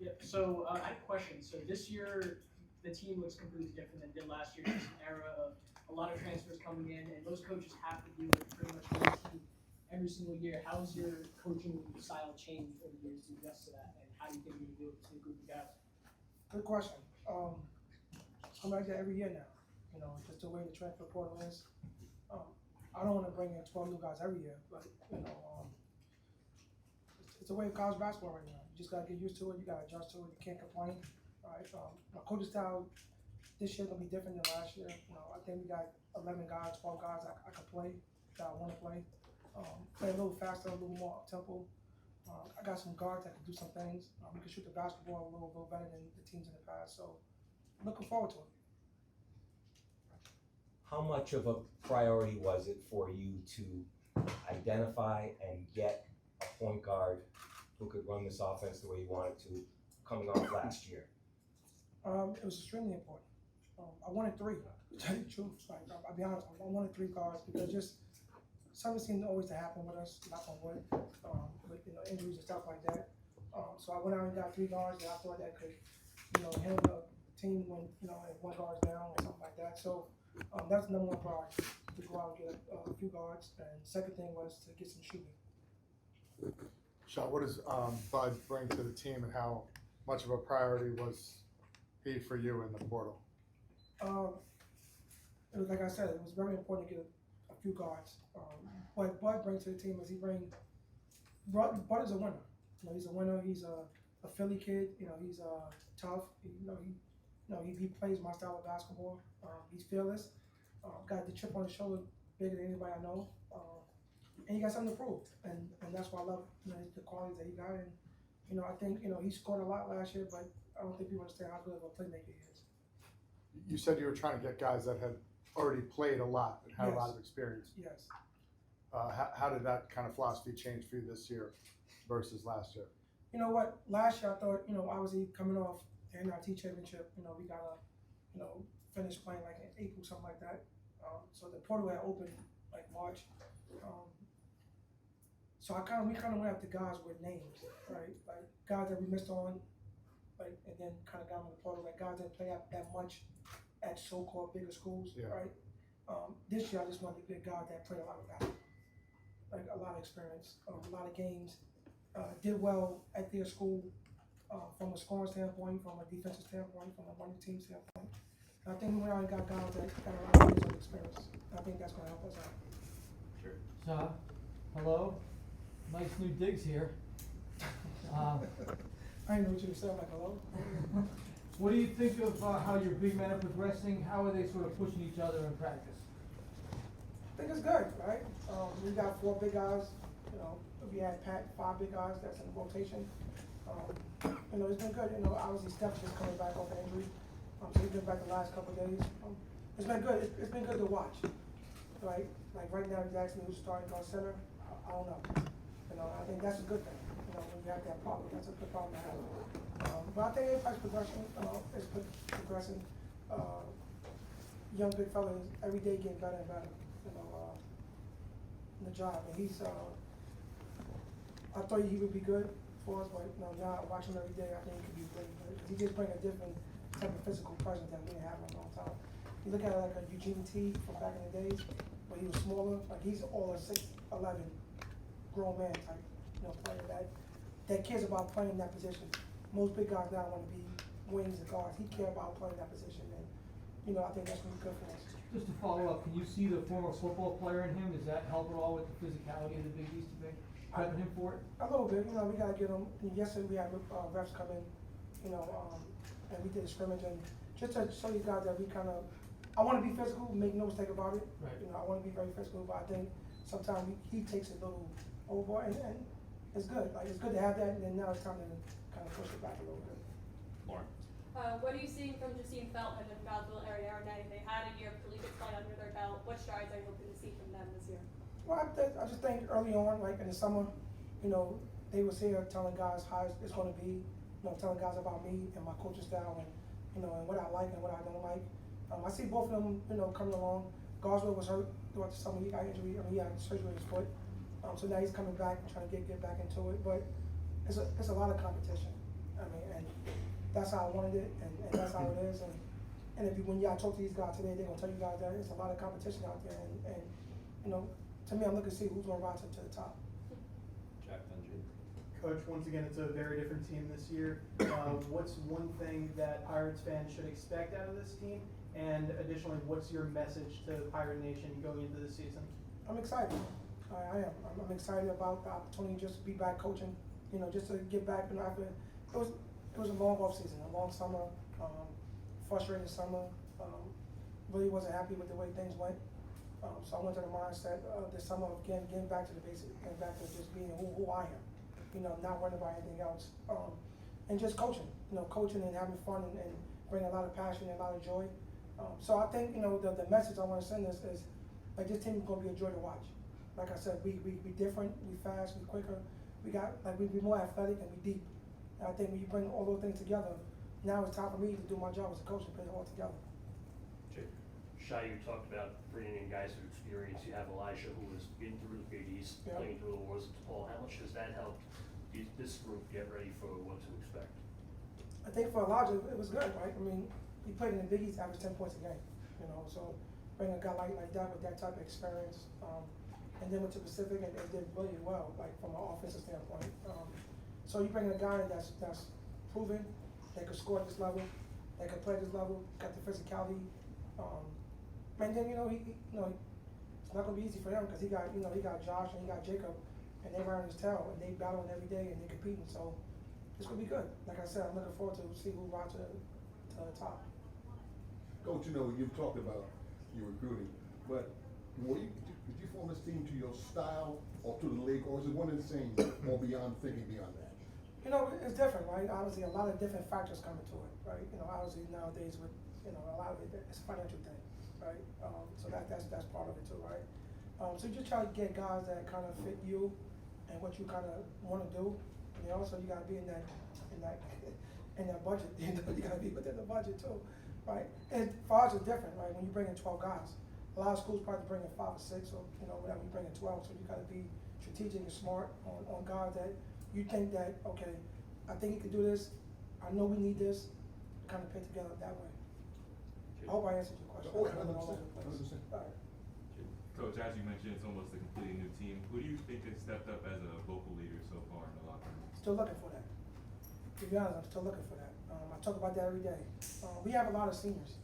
Yeah, so I have a question. So this year, the team looks completely different than it did last year. It's an era of a lot of transfers coming in, and most coaches have to deal with pretty much one team every single year. How's your coaching style changed over the years to adjust to that, and how do you think you're going to deal with this new group of guys? Good question. I'm like that every year now. You know, just the way the transfer portal is. Um, I don't want to bring in 12 new guys every year, but you know, it's the way of college basketball right now. You just gotta get used to it. You gotta adjust to it. You can't complain. All right. My coaching style this year gonna be different than last year. You know, I think we got 11 guys, 12 guys I can play that I want to play. Play a little faster, a little more up tempo. I got some guards that can do some things. We can shoot the basketball a little better than the teams in the past. So, looking forward to it. How much of a priority was it for you to identify and get a point guard who could run this offense the way you wanted to coming off last year? It was extremely important. I wanted three, to tell you the truth. Like, I'll be honest, I wanted three guards because just something seemed always to happen with us, knock on wood, with injuries and stuff like that. So I went out and got three guards, and I thought that could, handle the team when if one guard's down or something like that. So that's the number one priority, to go out and get a few guards. And second thing was to get some shooting. Shah, what does Bud bring to the team, and how much of a priority was he for you in the portal? It was like I said, it was very important to get a few guards. What Bud brings to the team is Bud is a winner. He's a winner. He's a Philly kid. He's tough. He plays my style of basketball. He's fearless. Got the chip on his shoulder bigger than anybody I know. And he got something to prove. And that's why I love the qualities that he got. And I think he scored a lot last year, but I don't think people understand how good of a playmaker he is. You said you were trying to get guys that had already played a lot and had a lot of experience. Yes. How did that kind of philosophy change for you this year versus last year? You know what? Last year I thought, obviously coming off the NRT championship, we gotta, finish playing like in April, something like that. So the portal had opened like March. So we kind of went after guys with names, right? Like guys that we missed on, like, and then kind of got on the portal. Like guys that play that much at so-called bigger schools, right? This year I just wanted to get guys that played a lot of basketball, like a lot of experience, a lot of games. Did well at their school from a scoring standpoint, from a defensive standpoint, from a running team standpoint. And I think we went out and got guys that got a lot of years of experience. And I think that's going to help us out. Sure. Shah, hello. Nice new digs here. I didn't know what you were saying, like hello. What do you think of how your big men are progressing? How are they sort of pushing each other in practice? I think it's good, right? We got 4 big guys. We had Pat, 5 big guys that's in the rotation. It's been good. Obviously Steph's just coming back off an injury. So he's been back the last couple of days. It's been good. It's been good to watch, right? Like right now, he's asking me who's starting on center. I don't know. I think that's a good thing. When you have that problem, that's a good problem to have. But I think everybody's progressing. It's progressing. Young big fella is every day getting better and better. In the job, and he's. I thought he would be good for us, but now I watch him every day. I think he could be really good. He just brings a different type of physical presence that we didn't have in a long time. You look at it like a Eugene T from back in the days, where he was smaller. Like he's all a 6'11" grown man type, player that cares about playing that position. Most big guys now want to be wings and guards. He cares about playing that position, and I think that's really good for us. Just to follow up, can you see the former football player in him? Does that help at all with the physicality of the Big East? Prepping him for it? A little bit. We gotta get him. Yesterday we had refs come in, and we did a scrimmage, and just to show you guys that I want to be physical. Make no mistake about it. Right. I want to be very physical, but I think sometimes he takes it a little overboard, and it's good. Like it's good to have that, and then now it's time to kind of push it back a little bit. Lauren. What are you seeing from Justine Feltman and Bradville Ariarne? They had a year of collegiate play under their belt. What strides are you hoping to see from them this year? Well, I just think early on, like in the summer, they was here telling guys how it's going to be, telling guys about me and my coaching style and what I like and what I don't like. I see both of them, coming along. Goswell was hurt throughout the summer. He got injury. He had surgery on his foot. So now he's coming back and trying to get back into it. But it's a lot of competition. I mean, and that's how I wanted it, and that's how it is, and if you, when y'all talk to these guys today, they're gonna tell you guys that it's a lot of competition out there, and, you know, to me, I'm looking to see who's gonna rise up to the top. Jack Dungy. Coach, once again, it's a very different team this year. What's one thing that Pirates fans should expect out of this team? And additionally, what's your message to Pirate Nation going into the season? I'm excited. I am. I'm excited about the opportunity just to be back coaching. You know, just to get back. You know, after it was a long off season, a long summer, frustrating summer. Really wasn't happy with the way things went. So I went to the mindset this summer of getting back to the basics, and back to just being who I am. You know, not worrying about anything else, and just coaching. You know, coaching and having fun and bringing a lot of passion and a lot of joy. So I think, you know, the message I want to send is like, this team is going to be a joy to watch. Like I said, we different, we fast, we quicker, we more athletic and we deep. And I think when you bring all those things together, now it's time for me to do my job as a coach and put it all together. Shai, you talked about bringing in guys with experience. You have Elijah, who has been through the Big East, Yeah. playing through the wars of DePaul. How much has that helped this group get ready for what to expect? I think for Elijah, it was good, right? I mean, he played in the Big East, averaged 10 points a game, you know, so bringing a guy like that with that type of experience, and then went to Pacific and did really well, like from an offensive standpoint. So you bring in a guy that's proven, that could score at this level, that could play at this level, got the physicality, and then, you know, it's not gonna be easy for him because he got Josh and he got Jacob, and they're around his tail and they battling every day and they're competing. So it's gonna be good. Like I said, I'm looking forward to see who rises to the top. Coach, you know, you've talked about your recruiting, but did you form this team to your style or to the league, or is it one and the same, or beyond thinking beyond that? You know, it's different, right? Obviously, a lot of different factors come into it, right? You know, obviously nowadays with, you know, a lot of it, it's a financial thing, right? So that's part of it too, right? So you just try to get guys that kind of fit you and what you kind of want to do. And also you gotta be in that budget. You know, you gotta be within the budget too, right? And for us, it's different, right? When you bring in 12 guys, a lot of schools probably bring in 5 or 6, or you know, whatever. You bring in 12, so you gotta be strategic and smart on guys that you think that, okay, I think he can do this. I know we need this. Kind of put together that way. I hope I answered your question. Oh, I went all over the place. 100%. All right. Coach, as you mentioned, it's almost a completely new team. Who do you think has stepped up as a vocal leader so far in the locker room? Still looking for that. To be honest, I'm still looking for that. I talk about that every day. We have a lot of seniors.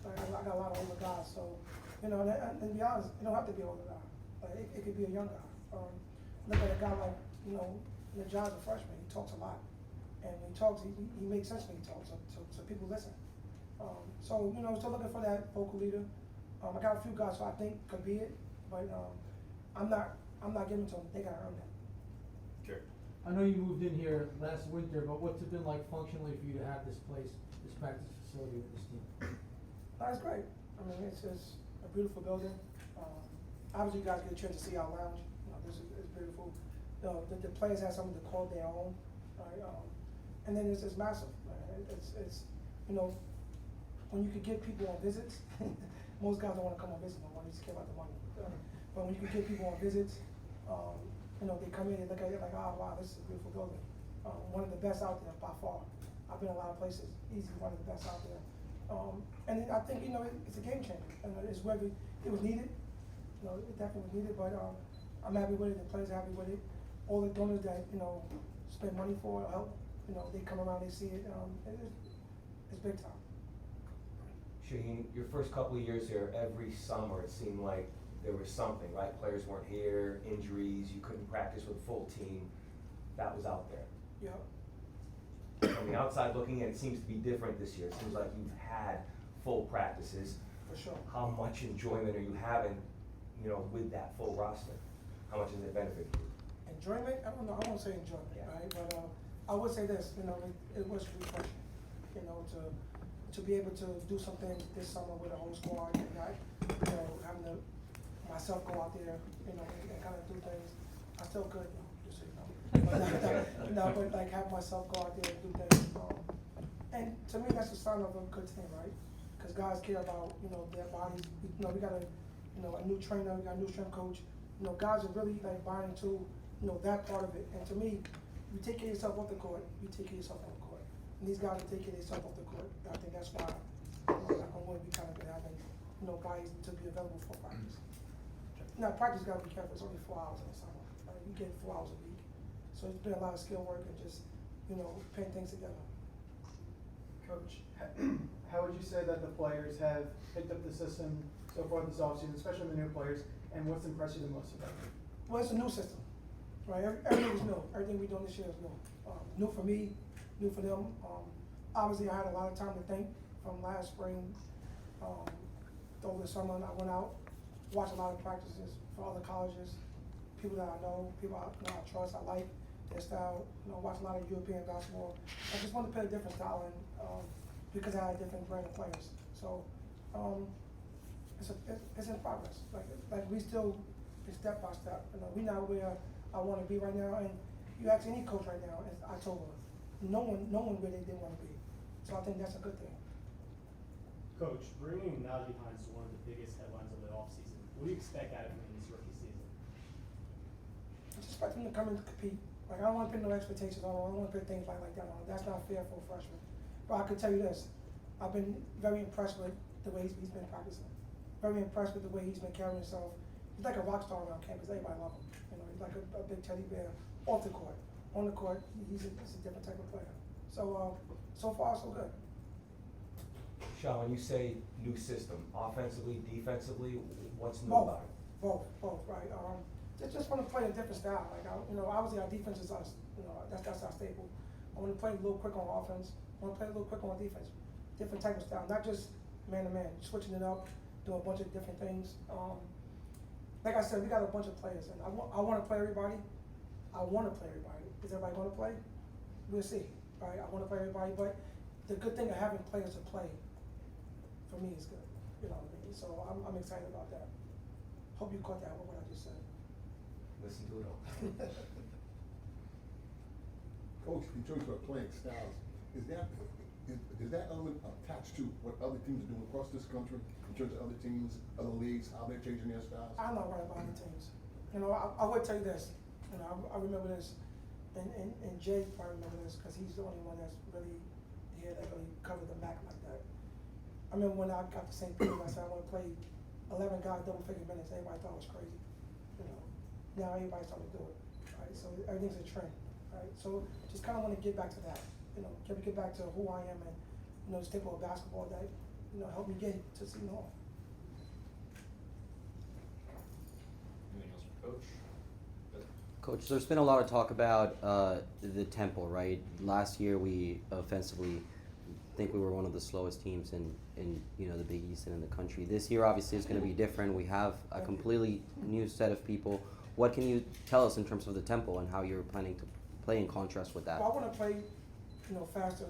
Like, I got a lot of older guys, so, you know, and to be honest, you don't have to be an older guy. Like, it could be a young guy. Look at a guy like, you know, John's a freshman, he talks a lot. And when he talks, he makes sense when he talks, so people listen. So, you know, still looking for that vocal leader. I got a few guys who I think could be it, but I'm not giving to them. They gotta earn that. Sure. I know you moved in here last winter, but what's it been like functionally for you to have this place, this practice facility with this team? That's great. I mean, it's a beautiful building. Obviously, you guys get a chance to see our lounge. You know, this is beautiful. The players have something to call their own, right? And then it's massive. It's you know, when you could get people on visits, most guys don't want to come on visits no more. They just care about the money. But when you can get people on visits, you know, they come in and look at it like, oh wow, this is a beautiful building. One of the best out there by far. I've been a lot of places. Easily one of the best out there. And I think, you know, it's a game changer. It's whether it was needed. You know, it definitely was needed, but I'm happy with it. The players are happy with it. All the donors that, you know, spend money for it, help, you know, they come around, they see it. It's big time. Shaheen, your first couple of years here, every summer it seemed like there was something, right? Players weren't here, injuries, you couldn't practice with full team. That was out there. Yeah. From the outside looking in, it seems to be different this year. It seems like you've had full practices. For sure. How much enjoyment are you having, you know, with that full roster? How much has it benefited you? Enjoyment? I don't know. I won't say enjoyment, Yeah. right? But I would say this. You know, it was refreshing. You know, to be able to do something this summer with a whole squad and not, you know, having to myself go out there, you know, and kind of do things. I still could, you know, just so you know. But like have myself go out there and do things. And to me, that's a sign of a good team, right? Because guys care about, you know, their bodies. You know, we got a new trainer, we got a new strength coach. You know, guys are really like buying into, you know, that part of it. And to me, you take care of yourself off the court, you take care of yourself on the court. And these guys will take care of themselves off the court. I think that's why, I'm going to be kind of having, guys to be available for practice. Now, practice got to be careful. It's only 4 hours in the summer. Right? You get 4 hours a week. So it's been a lot of skill work and just, putting things together. Coach, how would you say that the players have picked up the system so far this offseason, especially the new players, and what's impressed you the most about it? Well, it's a new system, right? Everything is new. Everything we're doing this year is new. New for me, new for them. Obviously, I had a lot of time to think from last spring, over the summer, and I went out, watched a lot of practices for other colleges, people that I know, people I trust, I like their style, watch a lot of European basketball. I just want to play a different style and, because I had a different brand of players. So, it's in progress. Like we still, it's step by step. We not where I want to be right now. And you ask any coach right now, it's October. No one where they want to be. So I think that's a good thing. Coach, bringing Najee Hines to one of the biggest headlines of the offseason, what do you expect out of him in his rookie season? I just expect him to come in to compete. Like, I don't want to put no expectations on him. I don't want to put things like that on him. That's not fair for a freshman. But I can tell you this. I've been very impressed with the way he's been practicing. Very impressed with the way he's been carrying himself. He's like a rock star around campus. Everybody loves him. He's like a big teddy bear off the court. On the court, he's a different type of player. So, so far, so good. Sean, when you say new system, offensively, defensively, what's new Both. about it? Both, right. Just want to play a different style. Like, obviously our defense is us. That's our staple. I want to play a little quick on offense. I want to play a little quick on defense. Different type of style, not just man to man, switching it up, doing a bunch of different things. Like I said, we got a bunch of players, and I want to play everybody. I want to play everybody. Is everybody going to play? We'll see, right? I want to play everybody, but the good thing of having players to play, for me, is good. You know what I mean? So I'm excited about that. Hope you caught that with what I just said. Listen to it all. Coach, in terms of playing styles, is that element attached to what other teams are doing across this country in terms of other teams, other leagues, how they're changing their styles? I'm not worried about other teams. I would tell you this. I remember this, and Jay probably remember this because he's the only one that's really here that really covered the MAC like that. I remember when I got to St. Peter, I said I want to play 11 guys double-figure minutes. Everybody thought it was crazy. Now everybody's starting to do it. Right? So everything's a trend. Right? So just kind of want to get back to that. Get back to who I am and this type of basketball that helped me get to Seton Hall. Anything else for Coach? Coach, there's been a lot of talk about the tempo, right? Last year we offensively think we were one of the slowest teams in the Big East and in the country. This year obviously is going to be different. We have a completely new set of people. What can you tell us in terms of the tempo and how you're planning to play in contrast with that? Well, I want to play, faster,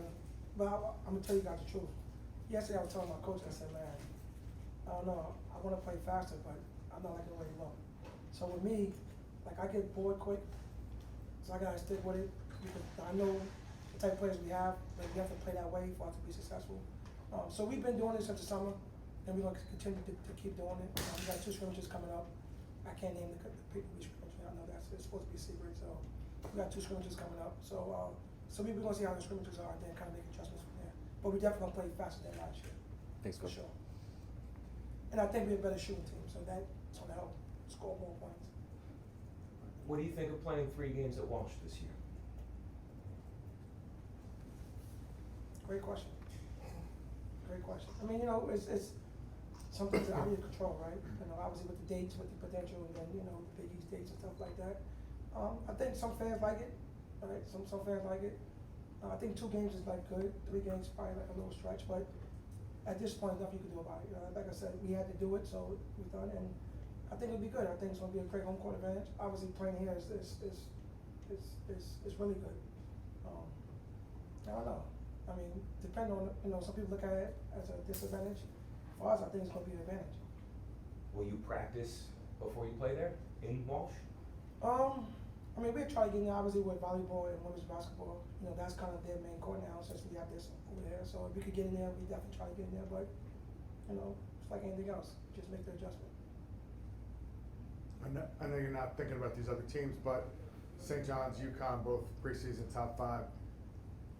but I'm gonna tell you guys the truth. Yesterday I was telling my coach, I said, man, I don't know, I want to play faster, but I'm not liking the way you look. So with me, like I get bored quick, so I gotta stick with it because I know the type of players we have, that we have to play that way for us to be successful. So we've been doing this since the summer, and we're gonna continue to keep doing it. We got 2 scrimmages coming up. I can't name the people we scrimmage. I know it's supposed to be secret, so we got 2 scrimmages coming up. So we're gonna see how the scrimmages are, and then kind of make adjustments from there. But we definitely gonna play faster than last year. Thanks, For Coach. sure. And I think we're a better shooting team, so that's gonna help score more points. What do you think of playing 3 games at Walsh this year? Great question. Great question. I mean, it's something that's out of your control, right? Obviously with the dates, with the potential, and then, the Big East dates and stuff like that. I think some fans like it, right? Some fans like it. I think 2 games is like good. 3 games is probably like a little stretch, but at this point, nothing you can do about it. Like I said, we had to do it, so we've done it, and I think it'll be good. I think it's gonna be a great home court advantage. Obviously, playing here is really good. I don't know. I mean, depending on, some people look at it as a disadvantage. For us, I think it's gonna be an advantage. Will you practice before you play there in Walsh? I mean, we're trying to get in, obviously, with volleyball and women's basketball. That's kind of their main court now since we have this over there. So if we could get in there, we definitely try to get in there. But, it's like anything else, just make the adjustment. I know you're not thinking about these other teams, but St. John's, UConn, both preseason top 5.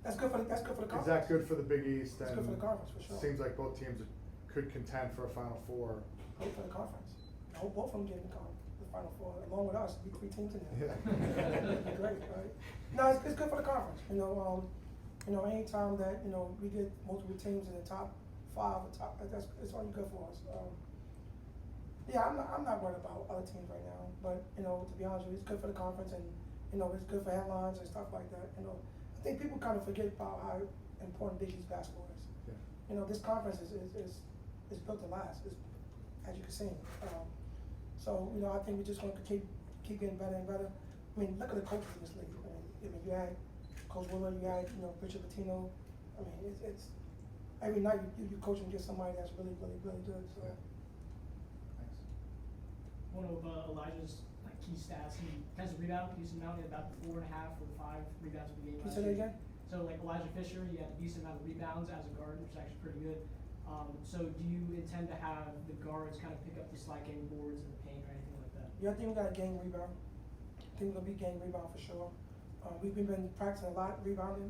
That's good for the conference. Is that good for the Big East? It's good for the conference, for sure. Seems like both teams could contend for a Final Four. Good for the conference. I hope both of them get in the Final Four, along with us, be 3 teams in there. Yeah. Great, right? No, it's good for the conference, anytime that, we get multiple teams in the top 5, it's only good for us. Yeah, I'm not worried about other teams right now, but, to be honest with you, it's good for the conference and, it's good for headlines and stuff like that, I think people kind of forget about how important Big East basketball is. Yeah. This conference is built to last, as you can see. So, I think we're just gonna keep getting better and better. I mean, look at the coaches in this league. I mean, you had Coach Willard, you had, Richard Pitino. I mean, it's every night you coaching against somebody that's really, really, really good, so. Yeah. Thanks. One of Elijah's key stats, he tends to rebound a decent amount, he had about 4.5 or 5 rebounds per game. Can you say that again? So like Elijah Fisher, he had a decent amount of rebounds as a guard, which is actually pretty good. So do you intend to have the guards kind of pick up the slack getting boards in the paint or anything like that? Yeah, I think we got a game rebound. I think we're gonna be game rebound for sure. We've been practicing a lot rebounding,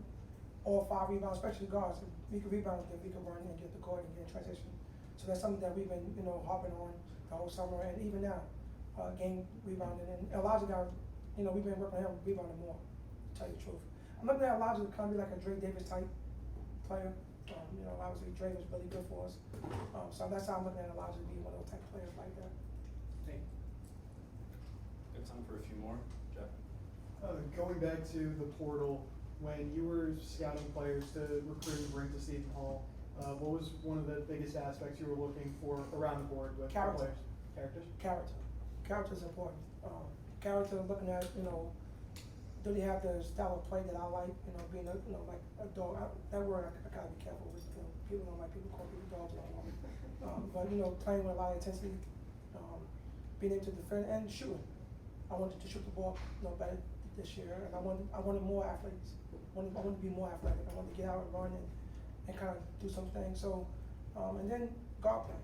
all 5 rebounds, especially guards. We can rebound, then we can run and get the court and get in transition. So that's something that we've been, harping on the whole summer and even now, game rebounding. And Elijah got, we've been working on him rebounding more, to tell you the truth. I'm looking at Elijah to kind of be like a Dre Davis type player. Obviously Dre was really good for us. So that's how I'm looking at Elijah to be one of those type of players like that. Thank you. We have time for a few more. Jeff? Going back to the portal, when you were scouting players to recruit and bring to Seton Hall, what was one of the biggest aspects you were looking for around the board with Character. players? Characters? Character is important. Character, looking at, do they have the style of play that I like, being like a dog. That word I gotta be careful with, people don't like people call people dogs anymore. But, playing with a lot of intensity, being able to defend and shooting. I wanted to shoot the ball, better this year, and I wanted more athletes. I wanted to be more athletic. I wanted to get out and run and kind of do some things. So, and then guard play.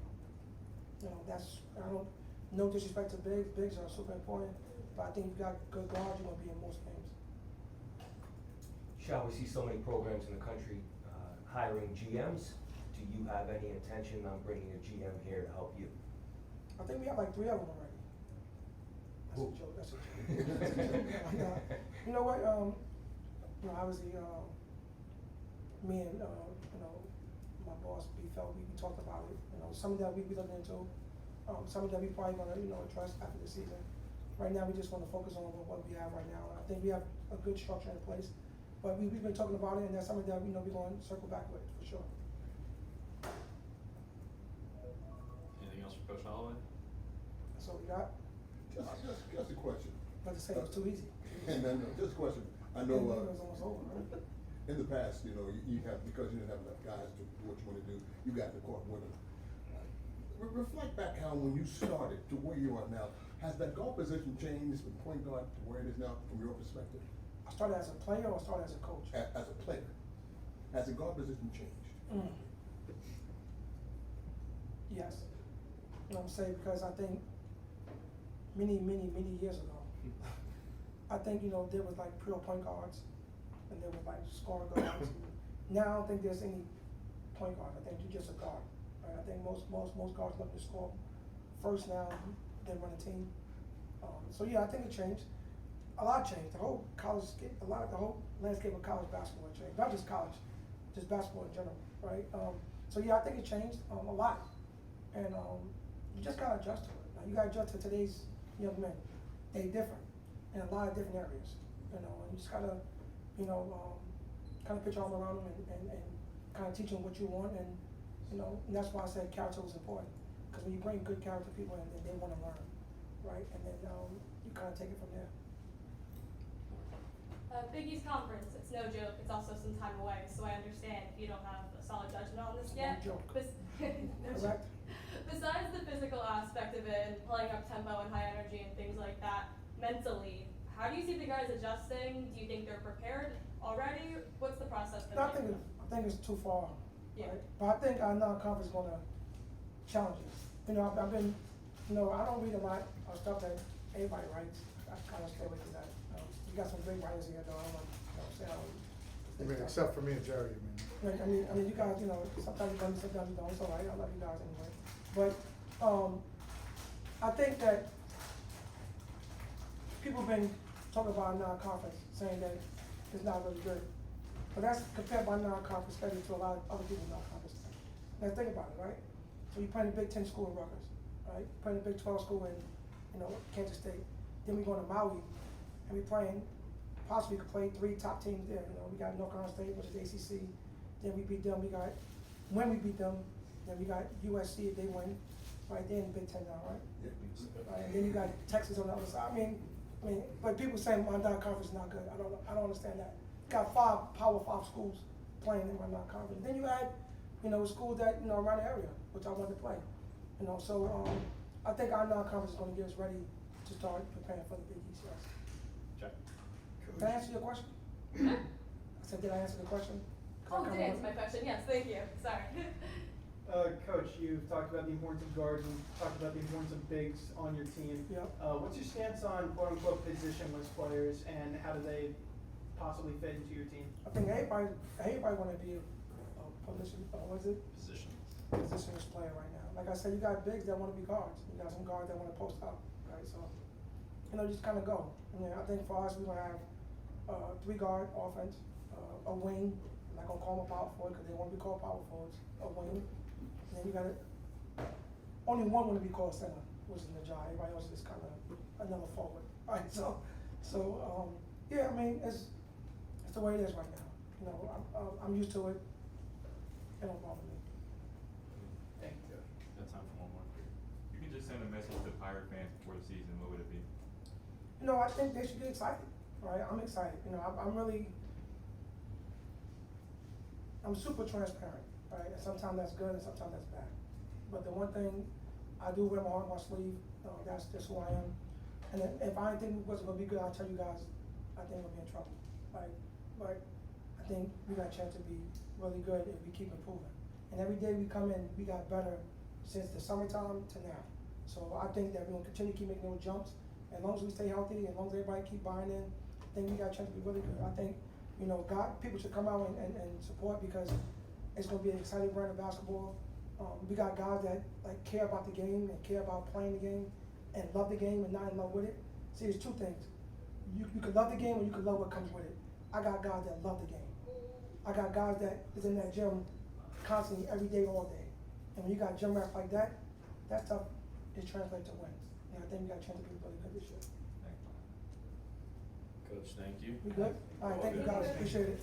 No disrespect to bigs. Bigs are super important, but I think if you got good guards, you're gonna be in most games. Shall we see so many programs in the country hiring GMs? Do you have any intention on bringing a GM here to help you? I think we have like 3 of them already. That's a joke. That's a joke. You know what? Obviously, me and my boss B felt we talked about it. Something that we be looking into. Something that we probably gonna address after the season. Right now, we just want to focus on what we have right now. I think we have a good structure in place, but we've been talking about it, and that's something that we're going to circle back with for sure. Anything else for Coach Holloway? That's all we got. Just a question. Like I said, it was too easy. No, just a question. I know, It was almost over, right? in the past, you have, because you didn't have enough guys to do what you want to do, you got in the court with them. Reflect back how when you started to where you are now, has that guard position changed from point guard to where it is now from your perspective? I started as a player or I started as a coach? As a player, has the guard position changed? Yes. You know what I'm saying? Because I think many years ago, I think, there was like pure point guards and there was like scoring guards. Now I don't think there's any point guard. I think you're just a guard. Right? I think most guards love to score first now, then run a team. So yeah, I think it changed. A lot changed. The whole landscape of college basketball changed. Not just college, just basketball in general, right? So yeah, I think it changed a lot. And you just gotta adjust to it. Now, you gotta adjust to today's young men. They're different in a lot of different areas. And you just gotta, kind of put your arm around them and kind of teach them what you want. And and that's why I said character was important. Because when you bring good character people in, then they want to learn, right? And then you kind of take it from there. Big East Conference, it's no joke, it's also some time away, so I understand if you don't have a solid judgment on this yet. No joke. No joke. Besides the physical aspect of it and playing up tempo and high energy and things like that, mentally, how do you see the guys adjusting? Do you think they're prepared already? What's the process been like? I think it's too far. Yeah. Right? But I think our non-conference is going to challenge us. I've been, I don't read a lot of stuff that everybody writes. I kind of stay away from that. You got some great writers here, though, I don't want, you know, say, I mean, except for me and Jerry, I mean. I mean, you guys, you know, sometimes you come, sometimes you don't, it's all right, I love you guys anyway. But, I think that people been talking about non-conference, saying that it's not really good. But that's compared by non-conference schedule to a lot of other people's non-conference. Now think about it, right? So you're playing a Big 10 school in Rutgers, right? Playing a Big 12 school in, you know, Kansas State. Then we go to Maui, and we playing, possibly could play 3 top teams there. You know, we got North Carolina State, which is ACC. Then we beat them. When we beat them, then we got USC if they win. Right, they're in the Big 10 now, right? Yeah. Right, and then you got Texas on the other side. I mean, but people saying my non-conference is not good. I don't understand that. Got 5 Power 5 schools playing in my non-conference. Then you add, you know, schools that, you know, around the area, which I want to play. You know, so I think our non-conference is going to get us ready to start preparing for the Big East. Yes. Check. Did I answer your question? I said, did I answer the question? Oh, did answer my question, yes, thank you, sorry. Coach, you've talked about the importance of guards and talked about the importance of bigs on your team. Yeah. What's your stance on quote-unquote positionless players and how do they possibly fit into your team? I think everybody want to be a positionless player right now. Like I said, you got bigs that want to be guards. You got some guards that want to post up, right? So, you know, just kind of go. I mean, I think for us, we're going to have 3 guard offense, a wing. I'm not going to call them a power forward because they want to be called power forwards. A wing. And then you got only one want to be called center, which is Najai. Everybody else is kind of another forward. All right, so yeah, I mean, it's the way it is right now. You know, I'm used to it. It don't bother me. Thank you. Got time for one more. You can just send a message to Pirate fans before the season, what would it be? You know, I think they should get excited. Right, I'm excited. You know, I'm super transparent. Right, and sometimes that's good and sometimes that's bad. But the one thing I do wear my heart on my sleeve. That's just who I am. And if I didn't think it wasn't gonna be good, I'll tell you guys, I think we'll be in trouble. Right, but I think we got a chance to be really good if we keep improving. And every day we come in, we got better since the summertime to now. So I think that we're gonna continue to keep making those jumps. As long as we stay healthy, as long as everybody keep buying in, I think we got a chance to be really good. I think, you know, people should come out and support because it's going to be an exciting brand of basketball. We got guys that like care about the game and care about playing the game and love the game and not in love with it. See, there's 2 things. You can love the game or you can love what comes with it. I got guys that love the game. I got guys that is in that gym constantly every day, all day. And when you got gym rats like that, that stuff is translated to wins. And I think we got a chance to be really good this year. Coach, thank you. We good? All right, thank you guys, appreciate it.